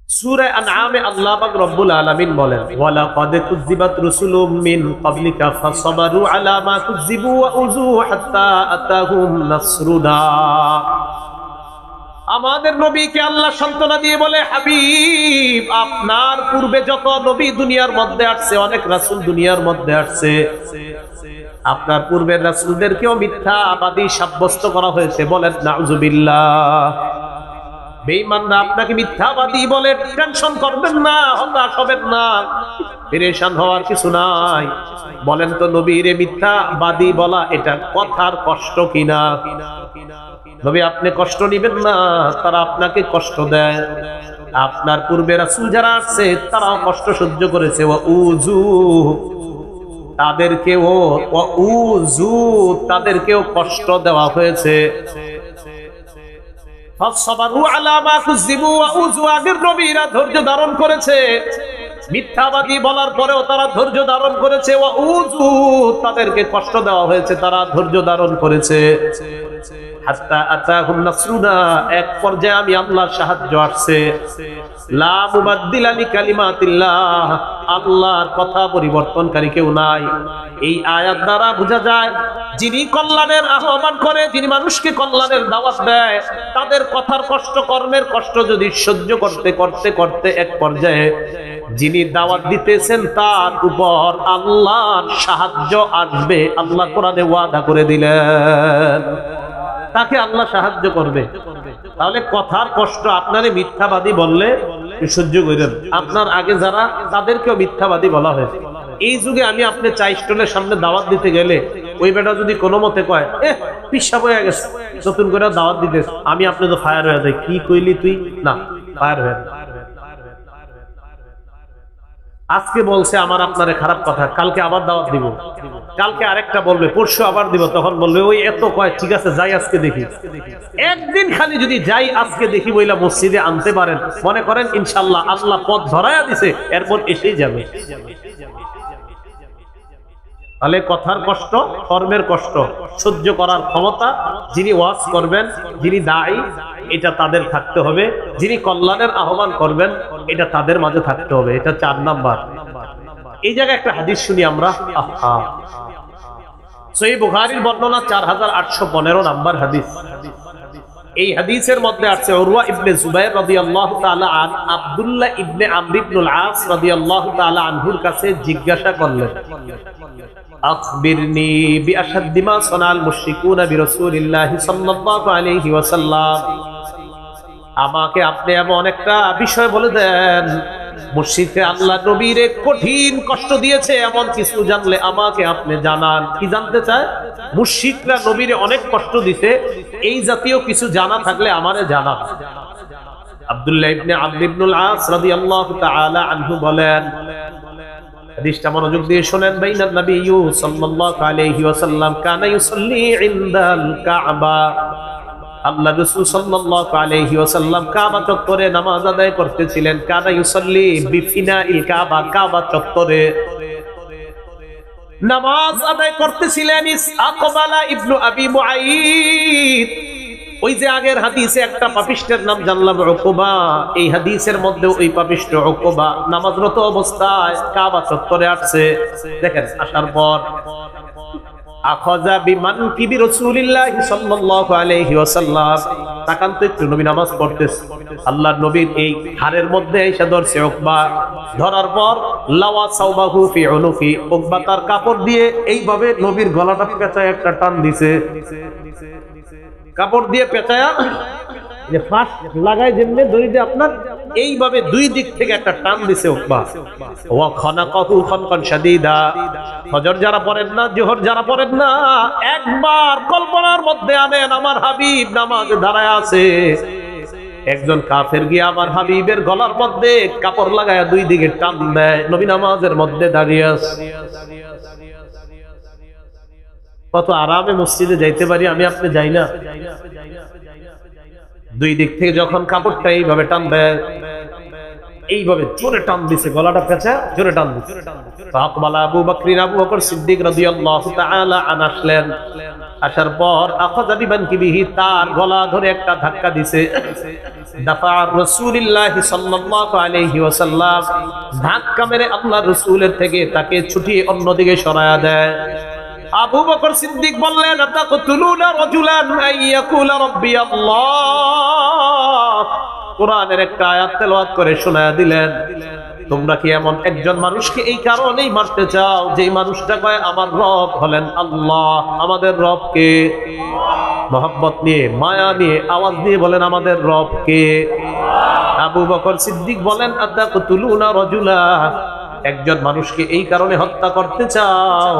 সূরা আনআমে আল্লাহ পাক রব্বুল আলামিন বলেন, ওয়ালা ক্বাদ কুযিবাত রুসুলুম মিন ক্বাবলিকা ফাসাবারু আলা মা কুযিবু ওয়া উযু হাত্তা আতাহুম নাসরুনা। আমাদের নবীকে আল্লাহ সান্ত্বনা দিয়ে বলে, হাবিব, আপনার পূর্বে যত নবী দুনিয়ার মধ্যে আসছে, অনেক রাসূল দুনিয়ার মধ্যে আসছে, আপনার পূর্বের রাসূলদেরকেও মিথ্যাবাদী সাব্যস্ত করা হয়েছে। বলেন নাউযুবিল্লাহ। বেঈমানরা আপনাকে মিথ্যাবাদী বলে, টেনশন করবেন না, হতাশ হবেন না, পেরেশান হওয়ার কিছু নাই। বলেন তো, নবীরে মিথ্যাবাদী বলা এটা কথার কষ্ট কিনা? নবী আপনি কষ্ট নিবেন না, তারা আপনাকে কষ্ট দেয়। আপনার পূর্বে রাসূল যারা আসছে তারাও কষ্ট সহ্য করেছে। ওয়া উযু, তাদেরকেও কষ্ট দেওয়া হয়েছে। ফাসবারু আলা মা কুযিবু ওয়া উযু, আগের নবীরা ধৈর্য ধারণ করেছে, মিথ্যাবাদী বলার পরেও তারা ধৈর্য ধারণ করেছে। ওয়া উযু, তাদেরকে কষ্ট দেওয়া হয়েছে, তারা ধৈর্য ধারণ করেছে। হাত্তা আতাহুম নাসরুনা, এক পর্যায়ে আমি আল্লাহর সাহায্য আসছে। লা মুবাদদিলা লিকালিমাতিল্লাহ, আল্লাহর কথা পরিবর্তনকারী কেউ নাই। এই আয়াত দ্বারা বোঝা যায়, যিনি কল্যাণের আহ্বান করে, যিনি মানুষকে কল্যাণের দাওয়াত দেয়, তাদের কথার কষ্ট, কর্মের কষ্ট যদি সহ্য করতে করতে করতে এক পর্যায়ে যিনি দাওয়াত দিতেছেন তার উপর আল্লাহর সাহায্য আসবে। আল্লাহ কোরআনে ওয়াদা করে দিলেন, তাকে আল্লাহ সাহায্য করবে। তাহলে কথার কষ্ট, আপনারে মিথ্যাবাদী বললে সহ্য করেন। আপনার আগে যারা, তাদেরকেও মিথ্যাবাদী বলা হয়েছে। এই যুগে আমি আপনি চা স্টলের সামনে দাওয়াত দিতে গেলে ওই বেটা যদি কোনো মতে কয়, পিসাব হয়ে গেছে, নতুন করে দাওয়াত দিতে, আমি আপনি তো ফায়ার হয়ে যায়। কি কইলি তুই? না, ফায়ার হয়ে। আজকে বলছে আমার আপনারে খারাপ কথা, কালকে আবার দাওয়াত দিব, কালকে আরেকটা বলবে, পরশু আবার দিব, তখন বলবে ওই এত কয়, ঠিক আছে যাই আজকে দেখি। একদিন খালি যদি যাই আজকে দেখি বইলা মসজিদে আনতে পারেন, মনে করেন ইনশাআল্লাহ আল্লাহ পথ ধরায়া দিছে, এরপর এসেই যাবে। তাহলে কথার কষ্ট, কর্মের কষ্ট সহ্য করার ক্ষমতা যিনি ওয়াজ করবেন, যিনি দায়ী, এটা তাদের থাকতে হবে। যিনি কল্যাণের আহ্বান করবেন, এটা তাদের মাঝে থাকতে হবে। এটা 4 নাম্বার। এই জায়গায় একটা হাদিস শুনি আমরা। সহিহ বুখারীর বর্ণনা 4815 নাম্বার হাদিস। এই হাদিসের মধ্যে আছে, উরওয়া ইবনে জুবাইর রাদিয়াল্লাহু তাআলা আন আব্দুল্লাহ ইবনে আমর ইবনুল আস রাদিয়াল্লাহু তাআলা আনহুর কাছে জিজ্ঞাসা করলেন, আখবিরনি বিআশাদ্দি মা সানাল মুশরিকুনা বিরাসূলিল্লাহি সাল্লাল্লাহু আলাইহি ওয়াসাল্লাম, আমাকে আপনি এমন একটা বিষয় বলে দেন, মুশরিকরা আল্লাহ নবীরে কঠিন কষ্ট দিয়েছে, এমন কিছু জানলে আমাকে আপনি জানান। কি জানতে চায়? মুশরিকরা নবীরে অনেক কষ্ট দিতে, এই জাতীয় কিছু জানা থাকলে আমারে জানান। আব্দুল্লাহ ইবনে আমর ইবনুল আস রাদিয়াল্লাহু তাআলা আনহু বলেন, হাদিসটা মনোযোগ দিয়ে শুনেন, বাইনান নবিয়্যু সাল্লাল্লাহু আলাইহি ওয়াসাল্লাম কানা ইউসাল্লি ইনদাল কাবা, আল্লাহ রাসূল সাল্লাল্লাহু আলাইহি ওয়াসাল্লাম কাবা চত্বরে নামাজ আদায় করতেছিলেন। কানা ইউসাল্লি বিফিনাইল কাবা, কাবা চত্বরে নামাজ আদায় করতেছিলেন। আকবালা ইবনু আবি মুআইদ, ওই যে আগের হাদিসে একটা পাপিষ্টের নাম জানলাম, উকবা, এই হাদিসের মধ্যে ওই পাপিষ্ট উকবা নামাজরত অবস্থায় কাবা চত্বরে আসছে। দেখেন, আসার পর আখাযা বিমানকিবি রাসূলিল্লাহি সাল্লাল্লাহু আলাইহি ওয়াসাল্লাম, তাকান তো একটু, নবী নামাজ পড়তেছে, আল্লাহর নবীর এই হাড়ের মধ্যে এসে ধরছে উকবা। ধরার পর লাওয়া সাওবাহু ফি উনুকি, উকবা তার কাপড় দিয়ে এইভাবে নবীর গলাটা পেঁচায় একটা টান দিছে। কাপড় দিয়ে পেঁচায়া যে ফাঁস লাগায় যেমনে দড়িতে, আপনার এইভাবে দুই দিক থেকে একটা টান দিছে উকবা। ওয়া খানাকাহু খানকান শাদীদা, ফজর যারা পড়েন না, জোহর যারা পড়েন না, একবার কল্পনার মধ্যে আনেন, আমার হাবিব নামাজে দাঁড়ায় আছে, একজন কাফের গিয়ে আমার হাবিবের গলার মধ্যে কাপড় লাগায়া দুই দিকে টান দেয়, নবী নামাজের মধ্যে দাঁড়িয়ে আছে। কত আরামে মসজিদে যাইতে পারি, আমি আপনি যাই না। দুই দিক থেকে যখন কাপড়টা এইভাবে টান দেয়, এইভাবে জোরে টান দিছে, গলাটা পেঁচা জোরে টান দিছে। ফাকবালা আবু বকর, আবু বকর সিদ্দিক রাদিয়াল্লাহু তাআলা আনহু আসলেন। আসার পর আখাযা বিমানকিবিহি, তার গলা ধরে একটা ধাক্কা দিছে। দাফা রাসূলুল্লাহ সাল্লাল্লাহু আলাইহি ওয়াসাল্লাম, ধাক্কা মেরে আল্লাহর রাসূলের থেকে তাকে ছুটিয়ে অন্যদিকে সরায়া দেয়। আবু বকর সিদ্দিক বললেন, আতাকতুলুনা রাজুলান আইয়াকুলা রাব্বি আল্লাহ। কোরআনের একটা আয়াত তেলাওয়াত করে শোনায়া দিলেন, তোমরা কি এমন একজন মানুষকে এই কারণেই মারতে চাও যে মানুষটা কয় আমার রব হলেন আল্লাহ? আমাদের রব কে? মহব্বত নিয়ে, মায়া নিয়ে, আওয়াজ দিয়ে বলেন, আমাদের রব কে? আবু বকর সিদ্দিক বলেন, আতাকতুলুনা রাজুলা, একজন মানুষকে এই কারণে হত্যা করতে চাও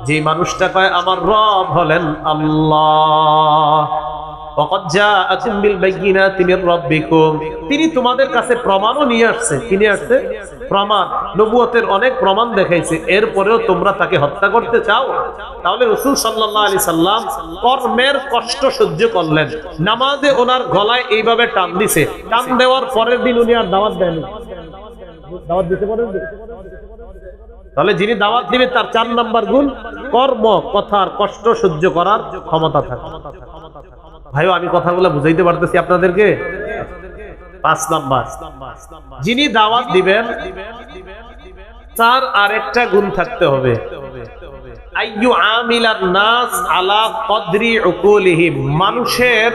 যে মানুষটা কয় আমার রব হলেন আল্লাহ। ওয়াকাদ জাআকুম বিল বাইয়িনাতি মির রাব্বিকুম, তিনি তোমাদের কাছে প্রমাণও নিয়ে আসছে। তিনি আসছে প্রমাণ, নবুয়তের অনেক প্রমাণ দেখাইছে, এরপরেও তোমরা তাকে হত্যা করতে চাও? তাহলে রাসূল সাল্লাল্লাহু আলাইহি সাল্লাম কর্মের কষ্ট সহ্য করলেন, নামাজে ওনার গলায় এইভাবে টান দিছে, টান দেওয়ার পরের দিন উনি আর দাওয়াত দেননি। দাওয়াত দিতে পারেন? তাহলে যিনি দাওয়াত দিবে তার 4 নাম্বার গুণ কর্ম, কথার কষ্ট সহ্য করার ক্ষমতা থাকে। ভাইও আমি কথাগুলো বুঝাইতে পারতেছি আপনাদেরকে? 5 নাম্বার, যিনি দাওয়াত দিবেন তার আরেকটা গুণ থাকতে হবে, আইয়ু আমিলান নাস আলা কদরি উকুলিহিম, মানুষের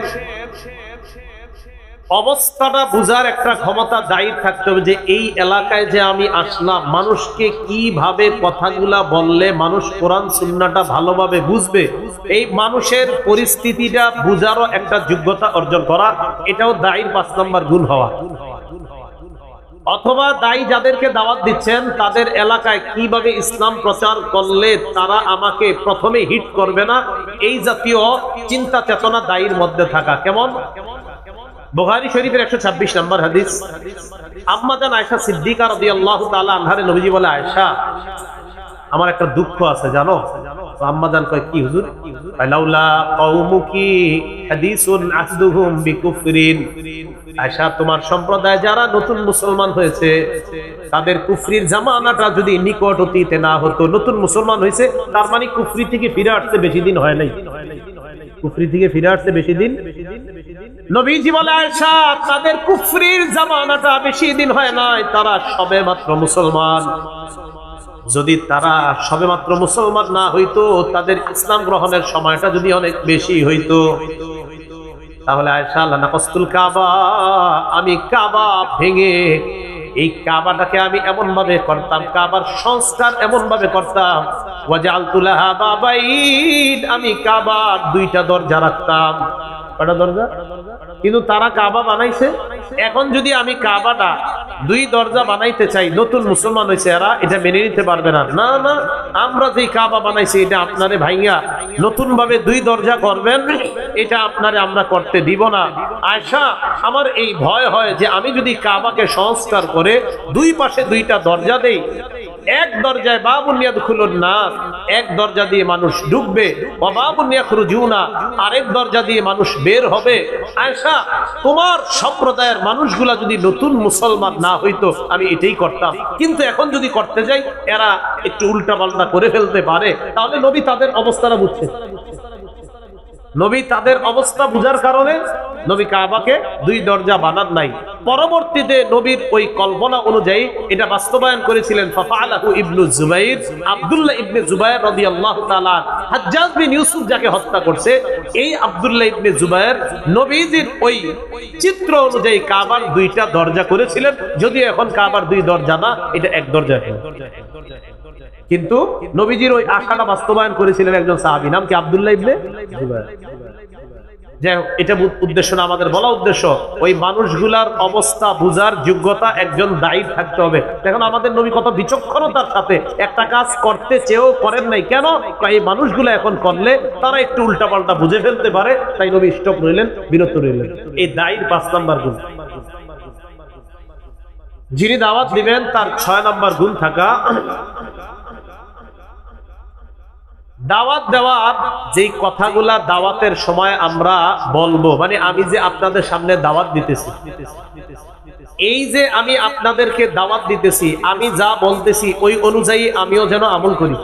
অবস্থাটা বুঝার একটা ক্ষমতা দায়ী থাকতে হবে, যে এই এলাকায় যে আমি আসলাম, মানুষকে কিভাবে কথাগুলা বললে মানুষ কোরআন সুন্নাহটা ভালোভাবে বুঝবে, এই মানুষের পরিস্থিতিটা বুঝারও একটা যোগ্যতা অর্জন করা, এটাও দায়ীর 5 নম্বর গুণ হওয়া। অথবা দায়ী যাদেরকে দাওয়াত দিচ্ছেন তাদের এলাকায় কিভাবে ইসলাম প্রচার করলে তারা আমাকে প্রথমে হিট করবে না, এই জাতীয় চিন্তা চেতনা দায়ীর মধ্যে থাকা। কেমন? বুখারী শরীফের 126 নম্বর হাদিস, আম্মা জান আয়েশা সিদ্দিকা রাদিয়াল্লাহু তাআলা আনহারে নবীজি বলে, আয়েশা আমার একটা দুঃখ আছে জানো? তো আম্মা জান কয়, কি হুজুর? লাউলা কওমুকি হাদিসুন আসদুহুম বিকুফরিন, আয়েশা তোমার সম্প্রদায় যারা নতুন মুসলমান হয়েছে তাদের কুফরির জামানাটা যদি নিকট অতীতে না হতো, নতুন মুসলমান হয়েছে তার মানে কুফরি থেকে ফিরে আসতে বেশি দিন হয় নাই, কুফরি থেকে ফিরে আসতে বেশি দিন। নবীজি বলে, আয়েশা তাদের কুফরির জামানাটা বেশি দিন হয় নাই, তারা সবেমাত্র মুসলমান। যদি তারা সবেমাত্র মুসলমান না হইতো, তাদের ইসলাম গ্রহণের সময়টা যদি অনেক বেশি হইতো, তাহলে আয়েশা লানাকাসতুল কাবা, আমি কাবা ভেঙে এই কাবাটাকে আমি এমন ভাবে করতাম, কাবার সংস্কার এমন ভাবে করতাম, ওয়াজআলতু লাহা বাবাইন, আমি কাবার 2টা দরজা রাখতাম। কয়টা দরজা? কিন্তু তারা কাবা বানাইছে। এখন যদি আমি কাবাটা 2 দরজা বানাইতে চাই, নতুন মুসলমান হয়েছে এরা এটা মেনে নিতে পারবে না। না না, আমরা যে কাবা বানাইছি এটা আপনারে ভাইয়া নতুন ভাবে 2 দরজা করবেন, এটা আপনারে আমরা করতে দিব না। আয়েশা আমার এই ভয় হয় যে আমি যদি কাবাকে সংস্কার করে 2 পাশে 2টা দরজা দেই, এক দরজায় বাবুন ইয়াদখুলুন নাস, এক দরজা দিয়ে মানুষ ঢুকবে, ওয়া বাবুন ইয়াখরুজুনা, আরেক দরজা দিয়ে মানুষ বের হবে। আয়েশা তোমার সম্প্রদায়ের মানুষগুলা যদি নতুন মুসলমান না হইতো আমি এটাই করতাম, কিন্তু এখন যদি করতে যাই এরা একটু উল্টাপাল্টা করে ফেলতে পারে। তাহলে নবী তাদের অবস্থাটা বুঝছে, নবী তাদের অবস্থা বুঝার কারণে নবী কাবাকে 2 দরজা বানান নাই। পরবর্তীতে নবীর ওই কল্পনা অনুযায়ী এটা বাস্তবায়ন করেছিলেন ফাফআলাহু ইবনু জুবাইর, আব্দুল্লাহ ইবনে জুবাইর রাদিয়াল্লাহু তাআলা। হাজ্জাজ বিন ইউসুফ যাকে হত্যা করছে, এই আব্দুল্লাহ ইবনে জুবাইর নবীজির ওই চিত্র অনুযায়ী কাবার 2টা দরজা করেছিলেন, যদিও এখন কাবার 2 দরজা না, এটা 1 দরজা। কিন্তু নবীজির ওই আশাটা বাস্তবায়ন করেছিলেন একজন সাহাবী, নাম কি আব্দুল্লাহ ইবনে জুবাইর। যাই হোক, এটা উদ্দেশ্য না, আমাদের বলা উদ্দেশ্য ওই মানুষগুলার অবস্থা বুঝার যোগ্যতা একজন দায়ী থাকতে হবে। দেখুন আমাদের নবী কত বিচক্ষণতার সাথে একটা কাজ করতে চেয়েও করেন নাই। কেন? এই মানুষগুলো এখন করলে তারা একটু উল্টাপাল্টা বুঝে ফেলতে পারে, তাই নবী স্টপ রইলেন, বিরত রইলেন। এই দায়ীর 5 নাম্বার গুণ। যিনি দাওয়াত দিবেন তার 6 নাম্বার গুণ থাকা, দাওয়াত দেওয়ার যেই কথাগুলা দাওয়াতের সময় আমরা বলবো, মানে আমি যে আপনাদের সামনে দাওয়াত দিতেছি, এই যে আমি আপনাদেরকে দাওয়াত দিতেছি, আমি যা বলতেছি ওই অনুযায়ী আমিও যেন আমল করি।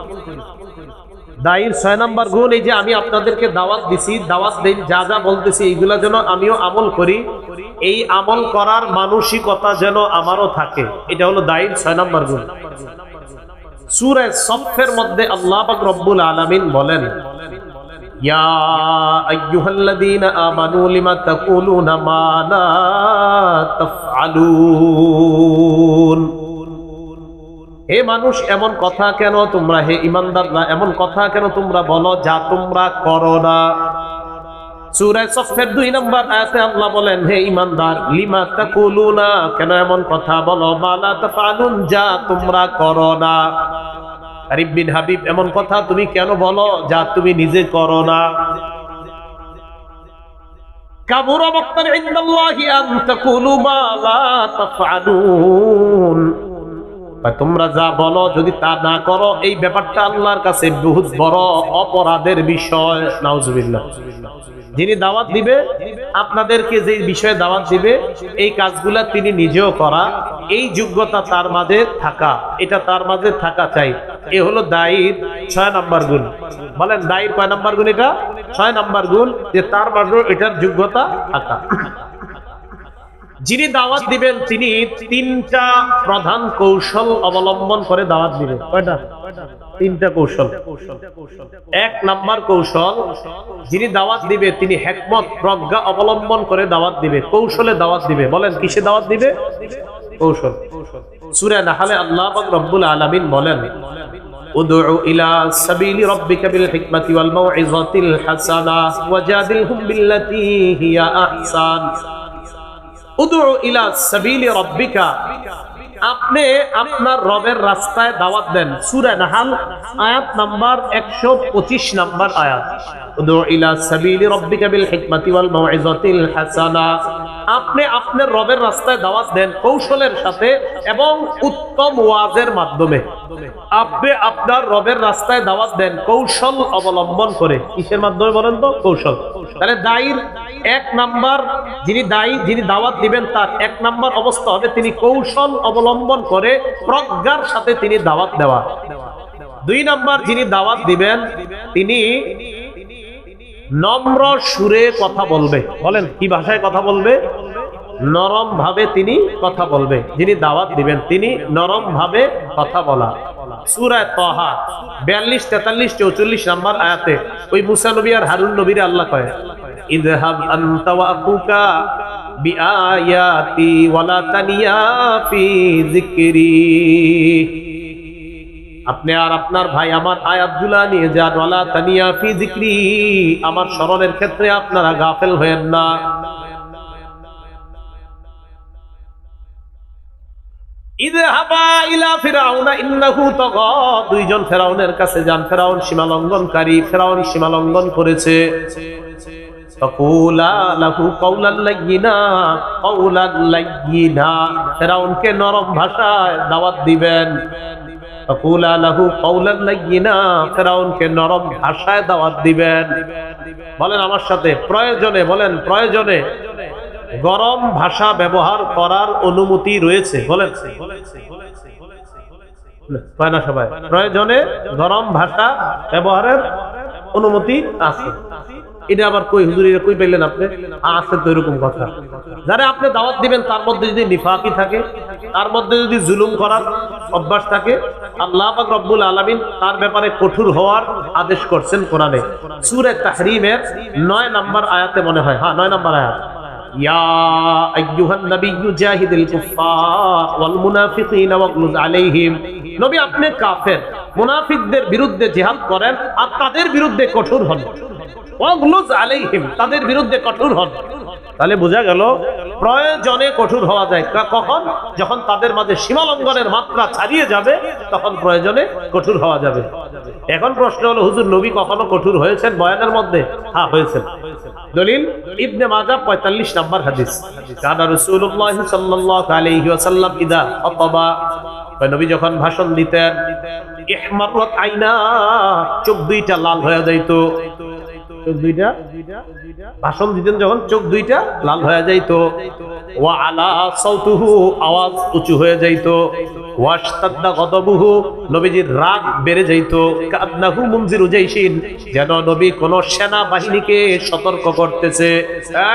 দায়ীর 6 নাম্বার গুণ এই যে আমি আপনাদেরকে দাওয়াত দিছি, দাওয়াত দেই, যা যা বলতেছি এইগুলা যেন আমিও আমল করি, এই আমল করার মানসিকতা যেন আমারও থাকে, এটা হলো দায়ীর 6 নাম্বার গুণ। সূরা সফের মধ্যে আল্লাহ পাক রব্বুল আলামিন বলেন, ইয়া আইয়ুহাল্লাযীনা আমানু লিমা তাকুলুনা মা লা তাফআলুন। হে মানুষ, এমন কথা কেন তোমরা, হে ঈমানদাররা এমন কথা কেন তোমরা বলো যা তোমরা করো না। সূরা সফের 2 নম্বর আয়াতে আল্লাহ বলেন, হে ঈমানদার, লিমা তাকুলুনা, কেন এমন কথা বলো, মা লা তাফআলুন, যা তোমরা করো না। আরিফ বিন হাবিব, এমন কথা তুমি কেন বলো যা তুমি নিজে করো না। কাবুরা মাকতান ইনদাল্লাহি আন তাকুলু মা লা তাফআলুন, তোমরা যা বলো যদি তা না করো, এই ব্যাপারটা আল্লাহর কাছে বহুত বড় অপরাধের বিষয়। নাউজুবিল্লাহ। যিনি দাওয়াত দিবে, আপনাদেরকে যে বিষয়ে দাওয়াত দিবে, এই কাজগুলা তিনি নিজেও করা, এই যোগ্যতা তার মাঝে থাকা, এটা তার মাঝে থাকা চাই। এ হলো দায়ীর 6 নাম্বার গুণ। বলেন দায়ীর কয় নাম্বার গুণ? এটা 6 নাম্বার গুণ, যে তার মাঝে এটার যোগ্যতা থাকা। যিনি দাওয়াত দিবেন তিনি 3টা প্রধান কৌশল অবলম্বন করে দাওয়াত দিবেন। কয়টা? 3টা কৌশল। 1 নাম্বার কৌশল, যিনি দাওয়াত দিবে তিনি হিকমত প্রজ্ঞা অবলম্বন করে দাওয়াত দিবে, কৌশলে দাওয়াত দিবে। বলেন কিসে দাওয়াত দিবে? কৌশল। সূরা নাহলে আল্লাহ পাক রব্বুল আলামিন বলেন, উদউ ইলা সাবিলি রাব্বিকা বিল হিকমাতি ওয়াল মাউইযাতিল হাসানাহ ওয়াজাদিলহুম বিল্লাতী হিয়া আহসান। উদউ ইলা সাবিলি রাব্বিকা, আপনি আপনার রবের রাস্তায় দাওয়াত দেন। সূরা নাহল আয়াত নাম্বার 125 নাম্বার আয়াত। উদউ ইলা সাবিলি রাব্বিকা বিল হিকমাতি ওয়াল মাউইযাতিল হাসানাহ, আপনি আপনার রবের রাস্তায় দাওয়াত দেন কৌশলের সাথে এবং উত্তম ওয়াজের মাধ্যমে। আপনি আপনার রবের রাস্তায় দাওয়াত দেন কৌশল অবলম্বন করে। কিসের মাধ্যমে বলেন তো? কৌশল। তাহলে দায়ীর 1 নাম্বার, যিনি দাওয়াত দিবেন তার 1 নাম্বার অবস্থা হবে তিনি কৌশল অবলম্বন করে প্রজ্ঞার সাথে তিনি দাওয়াত দেওয়া। 2 নাম্বার, যিনি দাওয়াত দিবেন তিনি নম্র সুরে কথা বলবে। বলেন কি ভাষায় কথা বলবে? নরম ভাবে তিনি কথা বলবে। যিনি দাওয়াত দিবেন তিনি নরম ভাবে কথা বলা। সূরা তাহা 42, 43, 44 নাম্বার আয়াতে ওই মুসা নবী আর হারুন নবীরে আল্লাহ কয়, ইযহাব আনতা ওয়া আকুকা বিআয়াতি ওয়ালা তানিয়া ফি যিকরি, আপনি আর আপনার ভাই আমার আয়াতগুলা নিয়ে যান, ওয়ালা তানিয়া ফি যিকরি, আমার স্মরণের ক্ষেত্রে আপনারা গাফেল হয়েন না। ইযহাবা ইলা ফিরআউনা ইন্নাহু তাগা, 2 জন ফেরাউনের কাছে যান, ফেরাউন সীমালঙ্ঘনকারী, ফেরাউন সীমালঙ্ঘন করেছে। ফাকুলা লাহু কাওলান লাইয়িনা, কাওলান লাইয়িনা, ফেরাউনকে নরম ভাষায় দাওয়াত দিবেন। ফাকুলা লাহু কাওলান লাইয়িনা, ফেরাউনকে নরম ভাষায় দাওয়াত দিবেন। বলেন আমার সাথে, প্রয়োজনে, বলেন প্রয়োজনে গরম ভাষা ব্যবহার করার অনুমতি রয়েছে। বলেন না সবাই, প্রয়োজনে গরম ভাষা ব্যবহারের অনুমতি আছে। এটা আবার কই হুজুর, এটা কই পেলেন আপনি? আছে তো এরকম কথা। যারা আপনি দাওয়াত দিবেন তার মধ্যে যদি নিফাকি থাকে, তার মধ্যে যদি জুলুম করার অভ্যাস থাকে, আল্লাহ পাক রব্বুল আলামিন তার ব্যাপারে কঠোর হওয়ার আদেশ করছেন কোরআনে। সূরা তাহরীমের 9 নাম্বার আয়াতে মনে হয়, হ্যাঁ 9 নাম্বার আয়াত, ইয়া আইয়ুহান নাবিয়্যু জাহিদিল কুফফার ওয়াল মুনাফিকিনা ওয়াগলুজ আলাইহিম, নবী আপনি কাফের মুনাফিকদের বিরুদ্ধে জিহাদ করেন আর তাদের বিরুদ্ধে কঠোর হন। ওয়াগলুজ আলাইহিম, তাদের বিরুদ্ধে কঠোর হন। তাহলে বোঝা গেল প্রয়োজনে কঠোর হওয়া যায়। কখন? যখন তাদের মাঝে সীমালঙ্ঘনের মাত্রা ছাড়িয়ে যাবে তখন প্রয়োজনে কঠোর হওয়া যাবে। এখন প্রশ্ন হলো, হুজুর নবী কখনো কঠোর হয়েছেন বয়ানের মধ্যে? হ্যাঁ হয়েছেন। দলিল ইবনে মাজাহ 45 নাম্বার হাদিস, কানা রাসূলুল্লাহ সাল্লাল্লাহু আলাইহি ওয়াসাল্লাম ইদা খাতাবা, নবী যখন ভাষণ দিতেন, ইহমারাত আইনা, চোখ দুইটা লাল হয়ে যাইতো। চোখ দুইটা, ভাষণ দিতেন যখন চোখ দুইটা লাল হয়ে যাইতো। ওয়া আলা সাউতুহু, আওয়াজ উঁচু হয়ে যাইতো। ওয়াশতাদ্দা গদবুহু, নবীজির রাগ বেড়ে যাইত, কান্নাহু মুনজিরু জাইশিন, যেন নবী কোন সেনাবাহিনীকে সতর্ক করতেছে,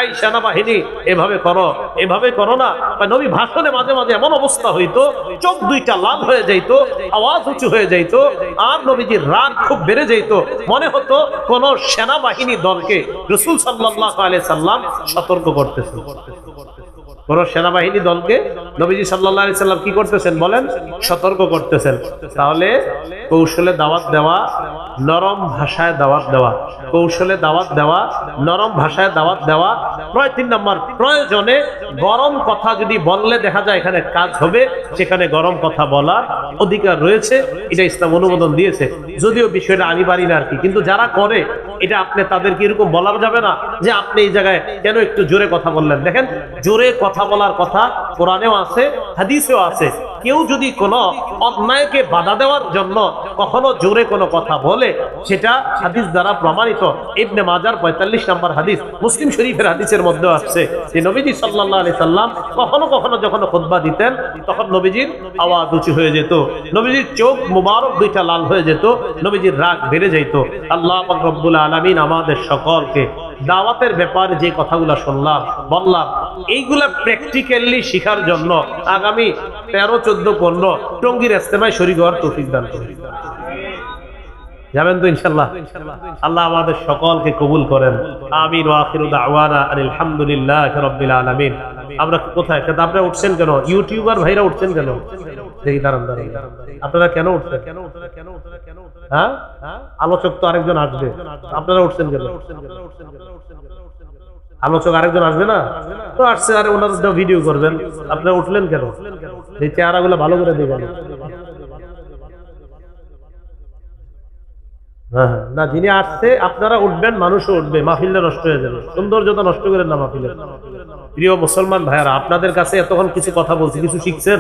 এই সেনাবাহিনী এভাবে করো, এভাবে করো না। নবী ভাষণে মাঝে মাঝে এমন অবস্থা হইতো, চোখ দুইটা লাল হয়ে যাইত, আওয়াজ উঁচু হয়ে যাইত, আর নবীজির রাগ খুব বেড়ে যাইত, মনে হতো কোন সেনাবাহিনী দলকে রাসূল সাল্লাল্লাহু আলাইহি সাল্লাম সতর্ক করতেছে। কোন সেনাবাহিনী দলকে নবীজি সাল্লাল্লাহু আলাইহি সাল্লাম কি করতেছেন বলেন? সতর্ক করতেছেন। তাহলে কৌশলে দাওয়াত দেওয়া, নরম ভাষায় দাওয়াত দেওয়া, কৌশলে দাওয়াত দেওয়া, নরম ভাষায় দাওয়াত দেওয়া। 3 নম্বর, প্রয়োজনে গরম কথা যদি বললে দেখা যায় এখানে কাজ হবে, সেখানে গরম কথা বলার অধিকার রয়েছে, এটা ইসলাম অনুমোদন দিয়েছে। যদিও বিষয়টা আমি পারি না আর কি, কিন্তু যারা করে এটা আপনি তাদেরকে এরকম বলা যাবে না যে আপনি এই জায়গায় কেন একটু জোরে কথা বললেন। দেখেন, জোরে কথা বলার কথা কোরআনেও আছে, হাদিসেও আছে। কেউ যদি কোনো অন্যায়কে বাধা দেওয়ার জন্য কখনো জোরে কোনো কথা বলে, সেটা হাদিস দ্বারা প্রমাণিত। ইবনে মাজার 45 নম্বর হাদিস, মুসলিম শরীফের হাদিসের মধ্যে আছে যে নবীজি সাল্লাল্লাহু আলাইহি সাল্লাম কখনো কখনো যখন খুতবা দিতেন তখন নবীজির আওয়াজ উঁচু হয়ে যেত, নবীজির চোখ মুবারক দুইটা লাল হয়ে যেত, নবীজির রাগ বেড়ে যেত। আল্লাহ পাক রব্বুল আলামিন আমাদের সকলকে দাওয়াতের ব্যাপারে যে কথাগুলো শুনলাম বললাম, এইগুলা প্র্যাকটিক্যালি শিখার জন্য আগামী 13, 14, 15 টঙ্গীর ইজতেমায় শরীক হওয়ার তৌফিক দান করুন। যাবেন তো ইনশাআল্লাহ? আল্লাহ আমাদের সকলকে কবুল করেন। আমিন ওয়া আখিরু দাওয়ানা আলহামদুলিল্লাহি রাব্বিল আলামিন। আমরা কোথায়? আপনারা উঠছেন কেন? ইউটিউবার ভাইরা উঠছেন কেন? দেখি দাঁড়ান। আপনারা কেন উঠছেন? হ্যাঁ, আলোচক তো আরেকজন আসবে, আপনারা উঠছেন কেন? আলোচক আরেকজন আসবে না তো? আসছে, আরে ওনারা ভিডিও করবেন, আপনারা উঠলেন কেন? এই চেহারাগুলো ভালো করে দেখবেন। হ্যাঁ না, যিনি আসছে আপনারা উঠবেন, মানুষও উঠবে, মাহফিলটা নষ্ট হয়ে যাবে। সৌন্দর্যতা নষ্ট করেন না মাহফিলের। প্রিয় মুসলমান ভাইয়ারা, আপনাদের কাছে এতক্ষণ কিছু কথা বলছি, কিছু শিখছেন?